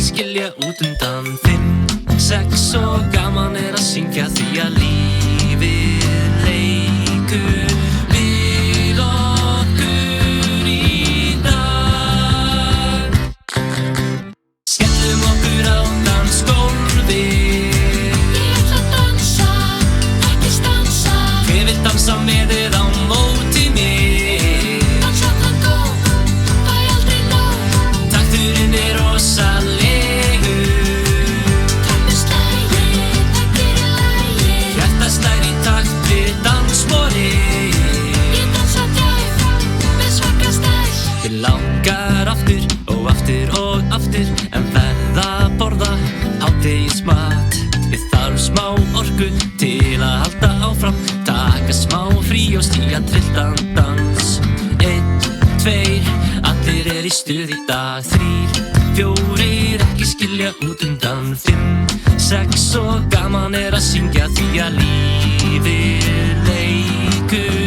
ekki skilja út undan 5, 6 og gaman að syngja því að lífið leikur við okkur í dag. Skellum okkur á dansgólfið. Ég ætla að dansa, ekki stansa. Hver vill dansa með þér á móti mér? Dansa tangó, fæ aldrei nóg. Takturinn rosalegur. Trommuslægir, það gerir lagið. Hjartað slær í takt við danssporið. Ég dansa dræf, með svaka stæl. Mig langar aftur og aftur og aftur, en verð að borða hádegismat. Ég þarf smá orku til að halda áfram, taka smá frí og stíga trilltan dans. 1, 2, allir í stuð í dag. 3, 4, ekki skilja út undan 5, 6 og gaman að syngja því að lífið leikur